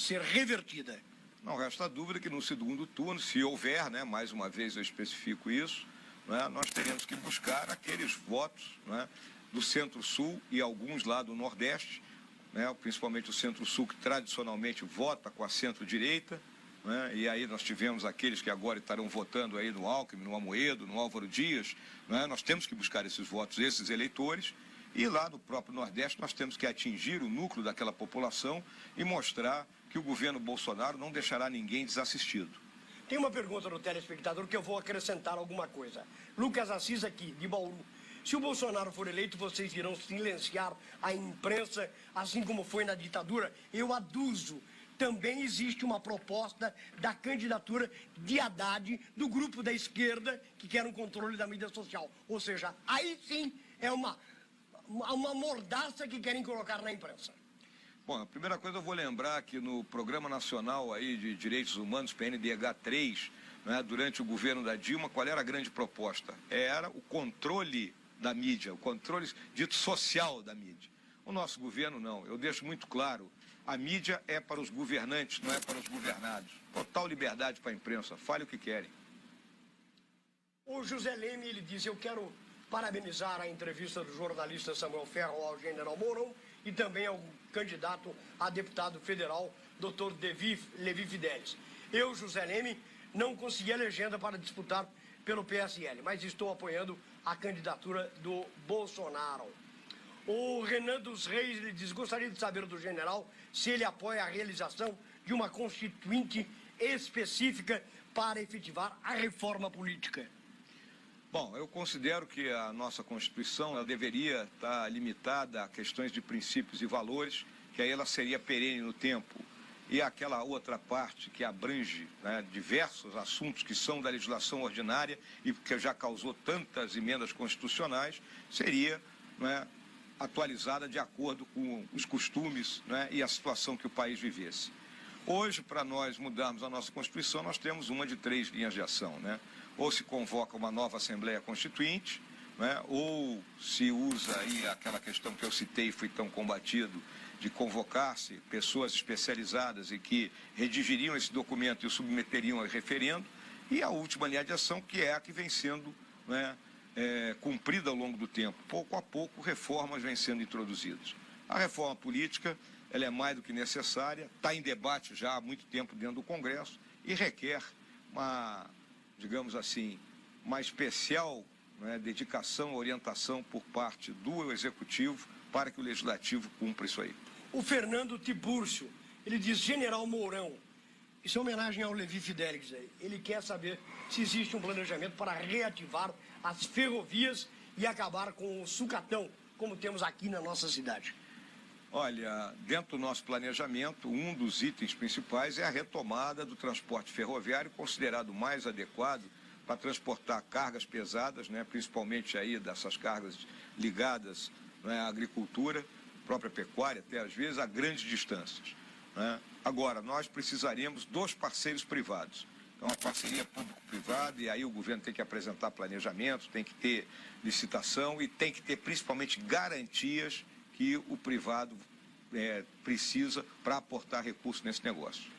ser revertida? Não resta dúvida que no segundo turno, se houver, né, mais uma vez eu especifico isso, né, nós teremos que buscar aqueles votos, né, do Centro-Sul e alguns lá do Nordeste, né, principalmente o Centro-Sul, que tradicionalmente vota com a centro-direita, né, e aí nós tivemos aqueles que agora estarão votando aí no Alckmin, no Amoedo, no Álvaro Dias, né, nós temos que buscar esses votos, esses eleitores, e lá no próprio Nordeste nós temos que atingir o núcleo daquela população e mostrar que o governo Bolsonaro não deixará ninguém desassistido. Tem uma pergunta do telespectador que eu vou acrescentar alguma coisa. Lucas Assis aqui, de Bauru. Se o Bolsonaro for eleito, vocês irão silenciar a imprensa, assim como foi na ditadura? Eu aduzo. Também existe uma proposta da candidatura de Haddad, do grupo da esquerda, que quer um controle da mídia social. Ou seja, aí sim é uma mordaça que querem colocar na imprensa. Bom, a primeira coisa eu vou lembrar que no Programa Nacional aí de Direitos Humanos, PNDH 3, né, durante o governo da Dilma, qual era a grande proposta? Era o controle da mídia, o controle dito social da mídia. O nosso governo não, eu deixo muito claro, a mídia é para os governantes, não é para os governados. Total liberdade para a imprensa, fale o que querem. O José Leme, ele diz, eu quero parabenizar a entrevista do jornalista Samuel Ferro ao general Mourão e também ao candidato a deputado federal, Dr. Levi Fidelis. Eu, José Leme, não consegui a legenda para disputar pelo PSL, mas estou apoiando a candidatura do Bolsonaro. O Renan dos Reis, ele diz, gostaria de saber do general se ele apoia a realização de uma constituinte específica para efetivar a reforma política. Bom, eu considero que a nossa Constituição ela deveria estar limitada a questões de princípios e valores, que aí ela seria perene no tempo. E aquela outra parte que abrange, né, diversos assuntos que são da legislação ordinária e que já causou tantas emendas constitucionais, seria, né, atualizada de acordo com os costumes, né, e a situação que o país vivesse. Hoje, para nós mudarmos a nossa Constituição, nós temos uma de 3 linhas de ação, né? Ou se convoca uma nova Assembleia Constituinte, né? Ou se usa aí aquela questão que eu citei e fui tão combatido, de convocar-se pessoas especializadas e que redigiriam esse documento e o submeteriam a referendo, e a última linha de ação, que é a que vem sendo, né, cumprida ao longo do tempo. Pouco a pouco, reformas vêm sendo introduzidas. A reforma política, ela é mais do que necessária, está em debate já há muito tempo dentro do Congresso e requer uma, digamos assim, uma especial, né, dedicação, orientação por parte do Executivo para que o Legislativo cumpra isso aí. O Fernando Tibúrcio, ele diz, general Mourão, isso é homenagem ao Levi Fidelis aí. Ele quer saber se existe um planejamento para reativar as ferrovias e acabar com o sucatão, como temos aqui na nossa cidade. Olha, dentro do nosso planejamento, um dos itens principais é a retomada do transporte ferroviário, considerado mais adequado para transportar cargas pesadas, né, principalmente aí dessas cargas ligadas, né, à agricultura, própria pecuária, até às vezes, a grandes distâncias, né? Agora, nós precisaríamos dos parceiros privados. Então, a parceria público-privada, e aí o governo tem que apresentar planejamento, tem que ter licitação e tem que ter, principalmente, garantias que o privado precisa para aportar recursos nesse negócio.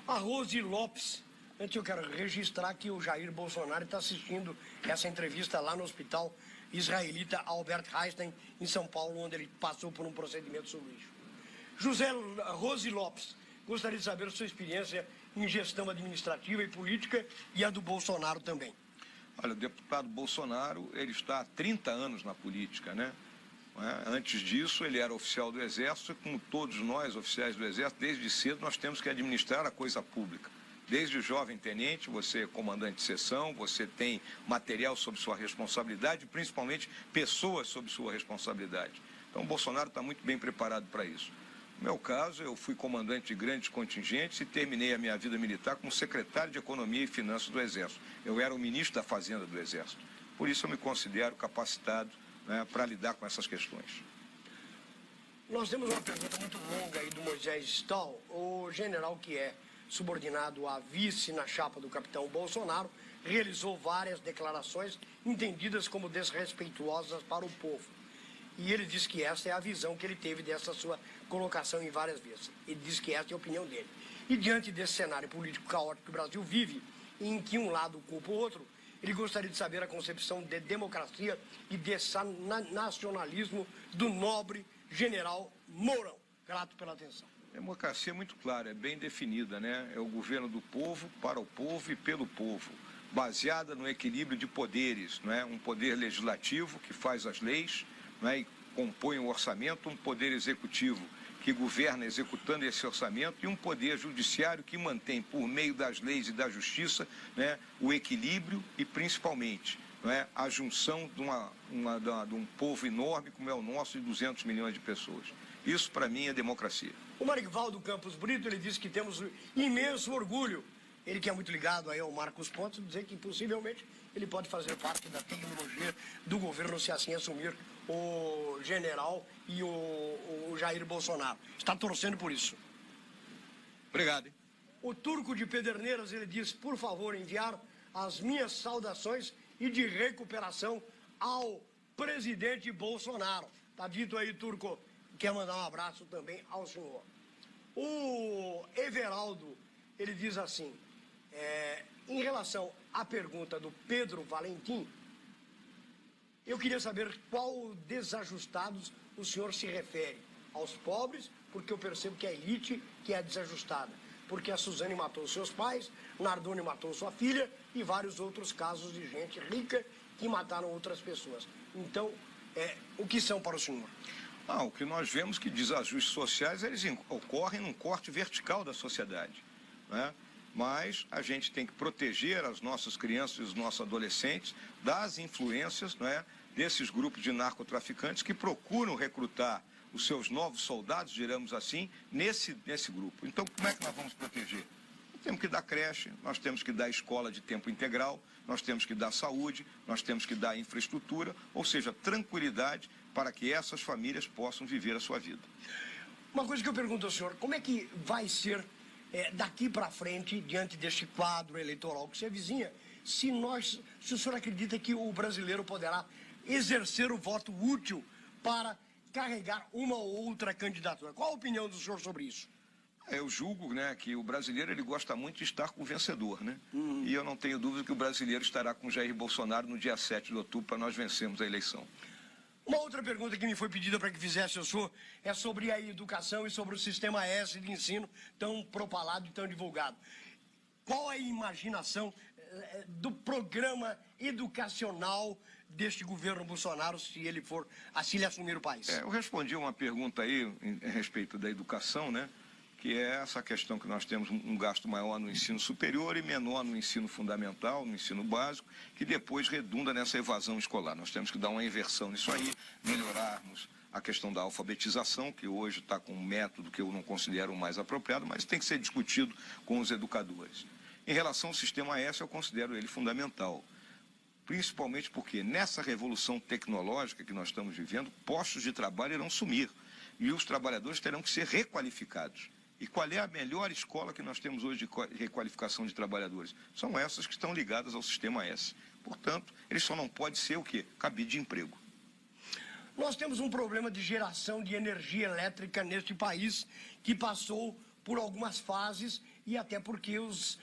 A Rose Lopes, antes eu quero registrar que o Jair Bolsonaro está assistindo essa entrevista lá no hospital israelita Albert Einstein, em São Paulo, onde ele passou por um procedimento sobre isso. Rose Lopes, gostaria de saber a sua experiência em gestão administrativa e política e a do Bolsonaro também. Olha, o deputado Bolsonaro, ele está há 30 anos na política, né? Antes disso, ele era oficial do Exército, e como todos nós, oficiais do Exército, desde cedo nós temos que administrar a coisa pública. Desde jovem tenente, você é comandante de seção, você tem material sob sua responsabilidade, principalmente pessoas sob sua responsabilidade. Então, o Bolsonaro está muito bem preparado para isso. No meu caso, eu fui comandante de grandes contingentes e terminei a minha vida militar como secretário de Economia e Finanças do Exército. Eu era o ministro da Fazenda do Exército. Por isso, eu me considero capacitado, né, para lidar com essas questões. Nós temos uma pergunta muito longa aí do Moisés Stahl, o general que é subordinado a vice na chapa do capitão Bolsonaro, realizou várias declarações entendidas como desrespeituosas para o povo. E ele diz que essa é a visão que ele teve dessa sua colocação em várias vezes. Ele diz que essa é a opinião dele. E diante desse cenário político caótico que o Brasil vive, em que um lado culpa o outro, ele gostaria de saber a concepção de democracia e de nacionalismo do nobre general Mourão. Grato pela atenção. Democracia é muito clara, é bem definida, né? É o governo do povo, para o povo e pelo povo, baseada no equilíbrio de poderes, não é? Um poder legislativo que faz as leis, não é? E compõe o orçamento, um poder executivo que governa executando esse orçamento e um poder judiciário que mantém, por meio das leis e da justiça, né, o equilíbrio e, principalmente, não é, a junção de um povo enorme como é o nosso, de 200 milhões de pessoas. Isso, para mim, é democracia. O Marivaldo Campos Brito, ele disse que temos imenso orgulho. Ele que é muito ligado aí ao Marcos Pontes, dizer que possivelmente ele pode fazer parte da tecnologia do governo se assim assumir o general e o Jair Bolsonaro. Está torcendo por isso. Obrigado. Hein? O Turco de Pederneiras, ele diz, por favor, enviar as minhas saudações e de recuperação ao presidente Bolsonaro. Tá dito aí, Turco. Quer mandar um abraço também ao senhor. O Everaldo, ele diz assim, em relação à pergunta do Pedro Valentim, eu queria saber qual desajustados o senhor se refere. Aos pobres, porque eu percebo que é a elite que é desajustada. Porque a Suzane matou seus pais, Nardoni matou sua filha e vários outros casos de gente rica que mataram outras pessoas. Então, o que são para o senhor? O que nós vemos que desajustes sociais, eles ocorrem num corte vertical da sociedade, né? Mas a gente tem que proteger as nossas crianças e os nossos adolescentes das influências, né, desses grupos de narcotraficantes que procuram recrutar os seus novos soldados, digamos assim, nesse grupo. Então, como é que nós vamos proteger? Nós temos que dar creche, nós temos que dar escola de tempo integral, nós temos que dar saúde, nós temos que dar infraestrutura, ou seja, tranquilidade para que essas famílias possam viver a sua vida. Uma coisa que eu pergunto ao senhor, como é que vai ser daqui para frente, diante deste quadro eleitoral que se avizinha, se o senhor acredita que o brasileiro poderá exercer o voto útil para carregar uma ou outra candidatura? Qual a opinião do senhor sobre isso? Eu julgo, né, que o brasileiro ele gosta muito de estar com o vencedor, né? E eu não tenho dúvida que o brasileiro estará com Jair Bolsonaro no dia 7 de outubro para nós vencermos a eleição. Uma outra pergunta que me foi pedida para que fizesse ao senhor é sobre a educação e sobre o sistema S de ensino tão propalado e tão divulgado. Qual é a imaginação do programa educacional deste governo Bolsonaro, se ele assumir o país? Eu respondi uma pergunta aí a respeito da educação, né? Que é essa questão que nós temos um gasto maior no ensino superior e menor no ensino fundamental, no ensino básico, que depois redunda nessa evasão escolar. Nós temos que dar uma inversão nisso aí, melhorarmos a questão da alfabetização, que hoje está com um método que eu não considero o mais apropriado, mas tem que ser discutido com os educadores. Em relação ao sistema S, eu considero ele fundamental, principalmente porque nessa revolução tecnológica que nós estamos vivendo, postos de trabalho irão sumir e os trabalhadores terão que ser requalificados. E qual é a melhor escola que nós temos hoje de requalificação de trabalhadores? São essas que estão ligadas ao sistema S. Portanto, ele só não pode ser o quê? Cabide de emprego. Nós temos um problema de geração de energia elétrica neste país que passou por algumas fases e até porque os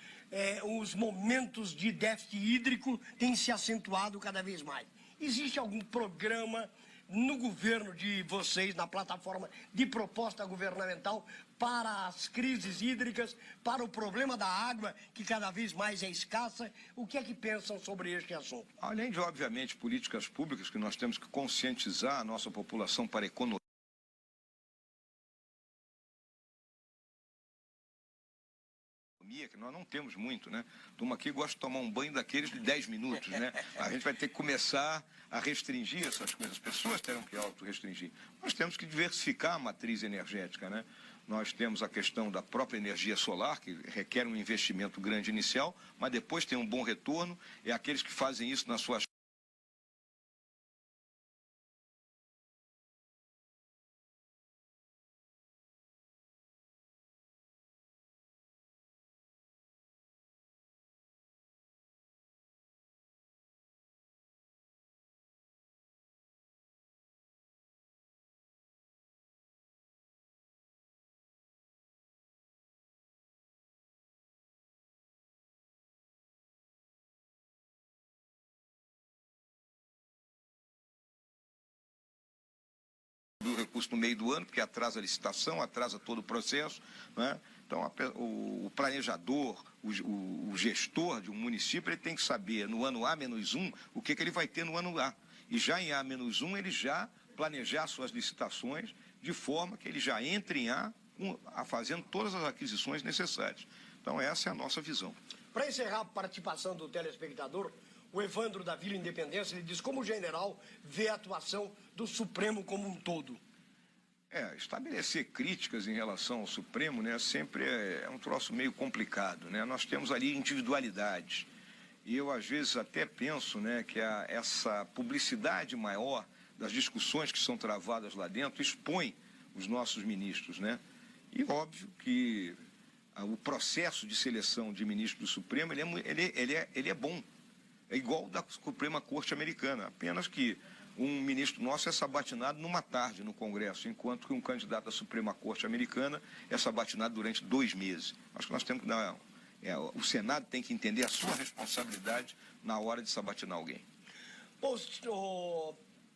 momentos de déficit hídrico têm se acentuado cada vez mais. Existe algum programa no governo de vocês, na plataforma de proposta governamental, para as crises hídricas, para o problema da água, que cada vez mais é escassa? O que é que pensam sobre este assunto? Além de, obviamente, políticas públicas, que nós temos que conscientizar a nossa população para a economia, que nós não temos muito, né? Turma aqui gosta de tomar um banho daqueles de 10 minutos, né? A gente vai ter que começar a restringir essas coisas. As pessoas terão que auto-restringir. Nós temos que diversificar a matriz energética, né? Nós temos a questão da própria energia solar, que requer um investimento grande inicial, mas depois tem um bom retorno. É aqueles que fazem isso nas suas distribuir o recurso no meio do ano, porque atrasa a licitação, atrasa todo o processo, né? Então, o planejador, o gestor de um município, ele tem que saber no ano A-1 o que ele vai ter no ano A. E já em A-1 ele já planejar suas licitações de forma que ele já entre em A, fazendo todas as aquisições necessárias. Então, essa é a nossa visão. Para encerrar a participação do telespectador, o Evandro da Vila Independência, ele diz como o general vê a atuação do Supremo como um todo. Estabelecer críticas em relação ao Supremo, né, sempre é um troço meio complicado, né? Nós temos ali individualidades. E eu, às vezes, até penso, né, que essa publicidade maior das discussões que são travadas lá dentro expõe os nossos ministros, né? E óbvio que o processo de seleção de ministro do Supremo, ele é bom. É igual ao da Suprema Corte Americana, apenas que um ministro nosso é sabatinado numa tarde no Congresso, enquanto que um candidato à Suprema Corte Americana é sabatinado durante 2 meses. Acho que nós temos que dar... o Senado tem que entender a sua responsabilidade na hora de sabatinar alguém.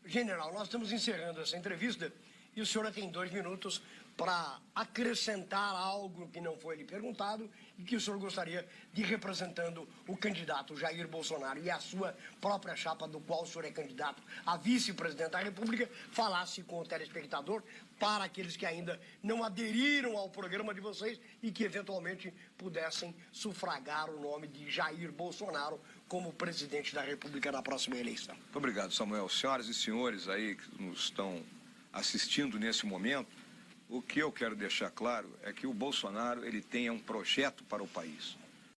General, nós estamos encerrando essa entrevista e o senhor tem 2 minutos para acrescentar algo que não foi lhe perguntado e que o senhor gostaria de, representando o candidato Jair Bolsonaro e a sua própria chapa, do qual o senhor é candidato a vice-presidente da República, falasse com o telespectador para aqueles que ainda não aderiram ao programa de vocês e que eventualmente pudessem sufragar o nome de Jair Bolsonaro como presidente da República na próxima eleição. Muito obrigado, Samuel. Senhoras e senhores aí que nos estão assistindo nesse momento, o que eu quero deixar claro é que o Bolsonaro ele tem um projeto para o país.